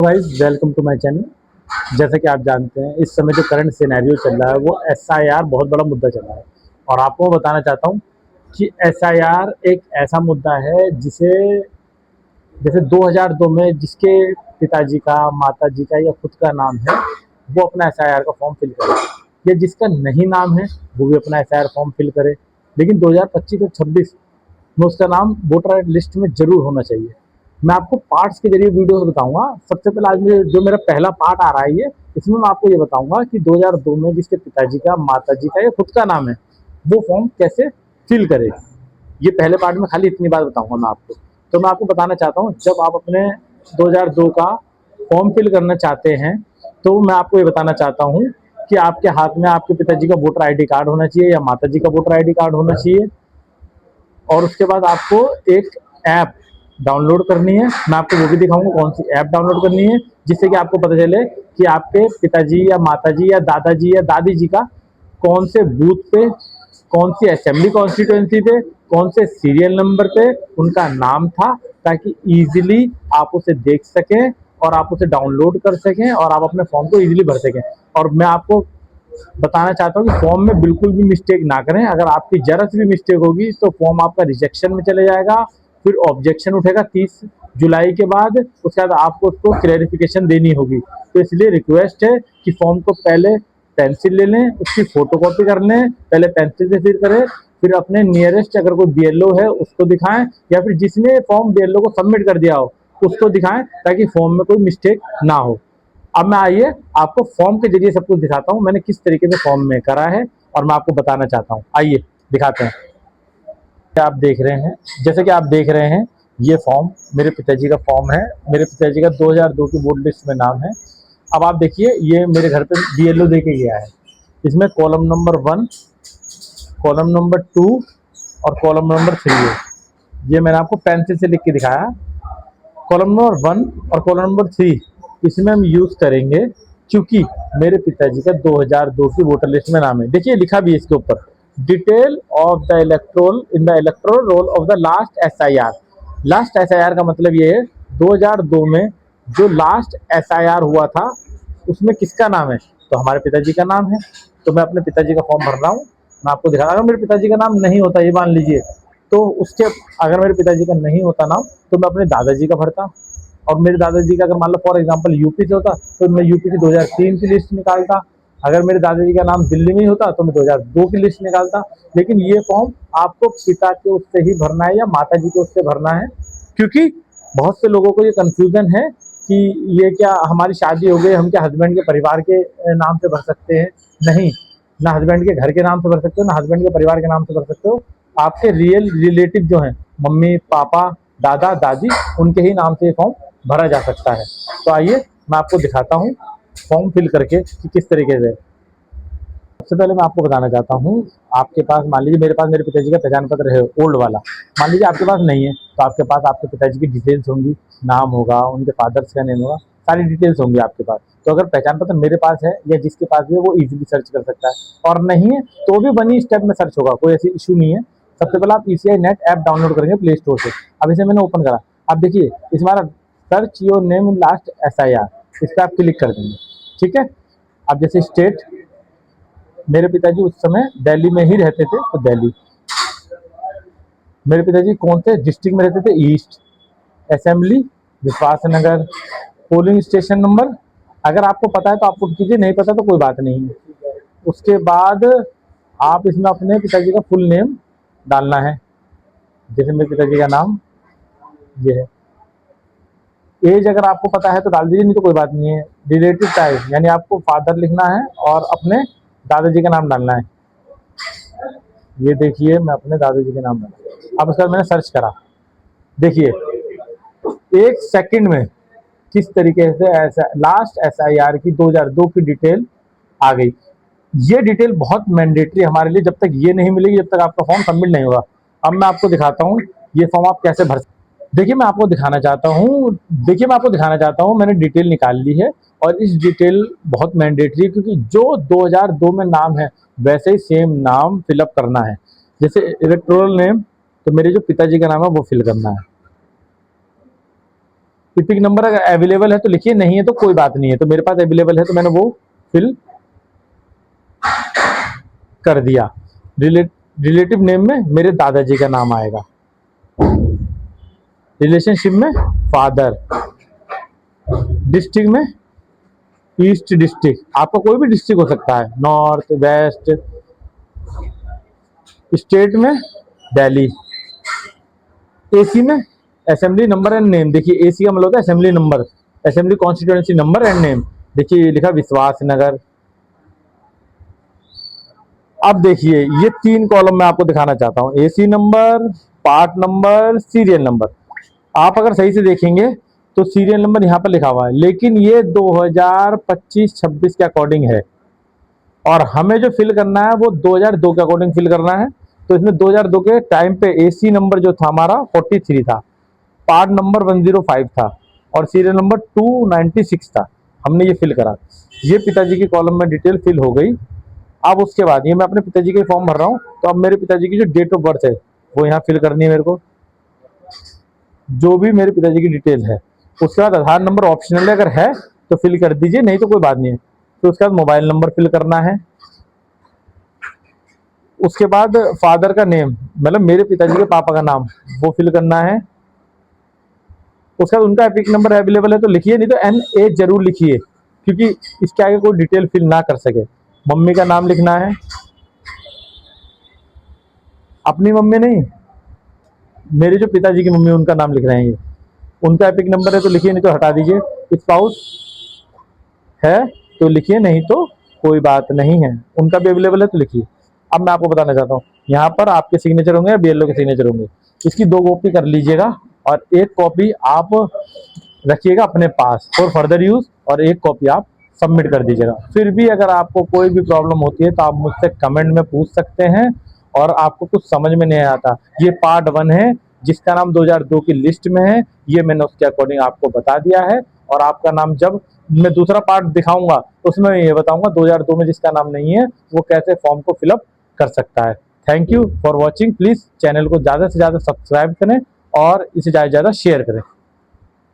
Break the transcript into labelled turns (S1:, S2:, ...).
S1: Guys, welcome to my channel. जैसे कि आप जानते हैं, इस समय जो करंट सिनेरियो चल रहा है वो एसआईआर बहुत बड़ा मुद्दा चल रहा है। और आपको बताना चाहता हूँ कि एसआईआर एक ऐसा मुद्दा है जिसे जैसे 2002 में जिसके पिताजी का, माताजी का या खुद का नाम है वो अपना एसआईआर का फॉर्म फिल करे, या जिसका नहीं नाम है वो भी अपना एसआईआर फॉर्म फिल करे। लेकिन 2025 और 26 में उसका नाम वोटर लिस्ट में जरूर होना चाहिए। मैं आपको पार्ट्स के जरिए वीडियो बताऊंगा। सबसे पहले आज जो मेरा पहला पार्ट आ रहा है इसमें मैं आपको ये बताऊंगा कि 2002 में जिसके पिताजी का, माताजी का या खुद का नाम है वो फॉर्म कैसे फिल करे। ये पहले पार्ट में खाली इतनी बात बताऊंगा मैं आपको। तो मैं आपको बताना चाहता हूँ, जब आप अपने 2002 का फॉर्म फिल करना चाहते हैं तो मैं आपको ये बताना चाहता हूँ कि आपके हाथ में आपके पिताजी का वोटर आईडी कार्ड होना चाहिए या माताजी का वोटर आईडी कार्ड होना चाहिए। और उसके बाद आपको एक ऐप डाउनलोड करनी है। मैं आपको वो भी दिखाऊंगा कौन सी ऐप डाउनलोड करनी है, जिससे कि आपको पता चले कि आपके पिताजी या माताजी या दादाजी या दादी जी का कौन से बूथ पे, कौन सी असेंबली कॉन्स्टिट्यूएंसी पे, कौन से सीरियल नंबर पे उनका नाम था, ताकि इजीली आप उसे देख सकें और आप उसे डाउनलोड कर सकें और आप अपने फॉर्म को इजीली भर सकें। और मैं आपको बताना चाहता हूँ कि फॉर्म में बिल्कुल भी मिस्टेक ना करें। अगर आपकी जरा सी भी मिस्टेक होगी तो फॉर्म आपका रिजेक्शन में चले जाएगा, फिर ऑब्जेक्शन उठेगा 30 जुलाई के बाद। उसके बाद आपको उसको क्लैरिफिकेशन देनी होगी। तो इसलिए रिक्वेस्ट है कि फॉर्म को पहले पेंसिल ले लें, उसकी फोटोकॉपी कर लें, पहले पेंसिल से फिर करें, फिर अपने नियरेस्ट अगर कोई बीएलओ है उसको दिखाएं, या फिर जिसने फॉर्म बीएलओ को सबमिट कर दिया हो उसको दिखाएं, ताकि फॉर्म में कोई मिस्टेक ना हो। अब मैं आइए आपको फॉर्म के जरिए सब कुछ दिखाता हूँ मैंने किस तरीके से फॉर्म में करा है, और मैं आपको बताना चाहता हूँ। आइए दिखाते हैं। आप देख रहे हैं, जैसे कि आप देख रहे हैं, ये फॉर्म मेरे पिताजी का फॉर्म है। मेरे पिताजी का 2002 की वोट लिस्ट में नाम है। अब आप देखिए, ये मेरे घर पे बीएलओ दे के गया है। इसमें कॉलम नंबर 1, कॉलम नंबर 2 और कॉलम नंबर 3 है। ये मैंने आपको पेंसिल से लिख के दिखाया। कॉलम नंबर 1 और कॉलम नंबर 3 इसमें हम यूज करेंगे, क्योंकि मेरे पिताजी का 2002 की वोटर लिस्ट में नाम है। देखिए लिखा भी है इसके ऊपर, detail of the electoral in the electoral roll of the last SIR. Last SIR का मतलब ये है 2002 में जो लास्ट एसआईआर हुआ था उसमें किसका नाम है, तो हमारे पिताजी का नाम है। तो मैं अपने पिताजी का फॉर्म भर रहा हूँ। मैं आपको दिखा रहा हूँ, मेरे पिताजी का नाम नहीं होता, ये मान लीजिए, तो उसके अगर मेरे पिताजी का नहीं होता नाम तो मैं अपने दादाजी का भरता। और मेरे दादाजी का अगर मान लो फॉर एग्जांपल यूपी से होता तो मैं यूपी की 2003 की लिस्ट निकालता। अगर मेरे दादाजी का नाम दिल्ली में ही होता तो मैं 2002 की लिस्ट निकालता। लेकिन ये फॉर्म आपको पिता के उससे ही भरना है या माता जी के उससे भरना है, क्योंकि बहुत से लोगों को ये कंफ्यूजन है कि ये क्या हमारी शादी हो गई, हम क्या हस्बैंड के परिवार के नाम से भर सकते हैं। नहीं, ना हस्बैंड के घर के नाम से भर सकते हो, ना हस्बैंड के परिवार के नाम से भर सकते हो। आपके रियल रिलेटिव जो हैं, मम्मी पापा दादा दादी, उनके ही नाम से ये फॉर्म भरा जा सकता है। तो आइए मैं आपको दिखाता हूँ फॉर्म फिल करके कि किस तरीके से। सबसे पहले मैं आपको बताना चाहता हूँ, आपके पास मान लीजिए मेरे पास मेरे पिताजी का पहचान पत्र है ओल्ड वाला, मान लीजिए आपके पास नहीं है, तो आपके पास आपके पिताजी की डिटेल्स होंगी, नाम होगा, उनके फादर्स का नेम होगा, सारी डिटेल्स होंगी आपके पास। तो अगर पहचान पत्र मेरे पास है या जिसके पास भी है वो इजीली सर्च कर सकता है, और नहीं है तो भी बनी स्टेप में सर्च होगा, कोई ऐसी इशू नहीं है। सबसे पहले आप ईसीआई नेट ऐप डाउनलोड करेंगे प्ले स्टोर से। अब इसे मैंने ओपन करा, आप देखिए इस बार search your name in last SIR, इस पर आप क्लिक कर देंगे। ठीक है। अब जैसे स्टेट, मेरे पिताजी उस समय दिल्ली में ही रहते थे, तो दिल्ली। मेरे पिताजी कौन से डिस्ट्रिक्ट में रहते थे, ईस्ट। असेंबली विश्वास नगर। पोलिंग स्टेशन नंबर अगर आपको पता है तो आप पुट कीजिए, नहीं पता तो कोई बात नहीं है। उसके बाद आप इसमें अपने पिताजी का फुल नेम डालना है। जैसे मेरे पिताजी का नाम ये है। एज अगर आपको पता है तो डाल दीजिए, नहीं तो कोई बात नहीं है। रिलेटिव टाइप यानी आपको फादर लिखना है और अपने दादाजी का नाम डालना है। ये देखिए मैं अपने दादाजी के नाम डाला। अब उसके बाद मैंने सर्च करा, देखिए 1 सेकंड में किस तरीके से ऐसा लास्ट एसआईआर की 2002 की डिटेल आ गई। ये डिटेल बहुत मैंडेटरी हमारे लिए, जब तक ये नहीं मिलेगी जब तक आपका फॉर्म सबमिट नहीं होगा। अब मैं आपको दिखाता हूँ ये फॉर्म आप कैसे भर। देखिए मैं आपको दिखाना चाहता हूँ, मैंने डिटेल निकाल ली है। और इस डिटेल बहुत मैंडेटरी है, क्योंकि जो 2002 में नाम है वैसे ही सेम नाम फिलअप करना है। जैसे इलेक्टोरल नेम, तो मेरे जो पिताजी का नाम है वो फिल करना है। इपिक नंबर अगर अवेलेबल है तो लिखिए, नहीं है तो कोई बात नहीं है। तो मेरे पास अवेलेबल है तो मैंने वो फिल कर दिया। रिलेटिव नेम में मेरे दादाजी का नाम आएगा, रिलेशनशिप में फादर, डिस्ट्रिक्ट में ईस्ट डिस्ट्रिक्ट, आपका कोई भी डिस्ट्रिक्ट हो सकता है, नॉर्थ वेस्ट, स्टेट में दिल्ली, एसी में असेंबली नंबर एंड नेम। देखिए एसी का मतलब होता है assembly number, assembly constituency number and name. देखिए लिखा विश्वास नगर। अब देखिए ये 3 कॉलम मैं आपको दिखाना चाहता हूँ, AC number, part number, serial number. आप अगर सही से देखेंगे तो सीरियल नंबर यहाँ पर लिखा हुआ है, लेकिन ये 2025-26 के अकॉर्डिंग है और हमें जो फिल करना है वो 2002 के अकॉर्डिंग फिल करना है। तो इसमें 2002 के टाइम पे एसी नंबर जो था हमारा 43 था, पार्ट नंबर 105 था और सीरियल नंबर 296 था। हमने ये फिल करा, ये पिताजी की कॉलम में डिटेल फिल हो गई। अब उसके बाद ये मैं अपने पिताजी के फॉर्म भर रहा हूँ, तो अब मेरे पिताजी की जो डेट ऑफ बर्थ है वो यहाँ फिल करनी है मेरे को, जो भी मेरे पिताजी की डिटेल है। उसके बाद आधार नंबर ऑप्शनल है, अगर है तो फिल कर दीजिए, नहीं तो कोई बात नहीं है। तो उसके बाद मोबाइल नंबर फिल करना है। उसके बाद फादर का नेम, मतलब मेरे पिताजी के पापा का नाम, वो फिल करना है। उसके बाद उनका एपिक नंबर अवेलेबल है तो लिखिए, नहीं तो NA जरूर लिखिए, क्योंकि इसके आगे कोई डिटेल फिल ना कर सके। मम्मी का नाम लिखना है, अपनी मम्मी नहीं, मेरे जो पिताजी की मम्मी उनका नाम लिख रहे हैं ये। उनका एपिक नंबर है तो लिखिए, नहीं तो हटा दीजिए। स्पाउस है तो लिखिए, नहीं तो कोई बात नहीं है। उनका भी अवेलेबल है तो लिखिए। अब मैं आपको बताना चाहता हूँ, यहाँ पर आपके सिग्नेचर होंगे या BLO के सिग्नेचर होंगे, इसकी 2 कॉपी कर लीजिएगा और 1 कॉपी आप रखिएगा अपने पास फॉर फर्दर यूज, और 1 कॉपी आप सबमिट कर दीजिएगा। फिर भी अगर आपको कोई भी प्रॉब्लम होती है तो आप मुझसे कमेंट में पूछ सकते हैं, और आपको कुछ समझ में नहीं आता, ये पार्ट 1 है जिसका नाम 2002 की लिस्ट में है, ये मैंने उसके अकॉर्डिंग आपको बता दिया है। और आपका नाम जब मैं दूसरा पार्ट दिखाऊंगा तो उसमें मैं ये बताऊंगा 2002 में जिसका नाम नहीं है वो कैसे फॉर्म को फिलअप कर सकता है। Thank you for watching. Please channel को ज़्यादा से ज़्यादा सब्सक्राइब करें और इसे ज़्यादा से ज़्यादा शेयर करें।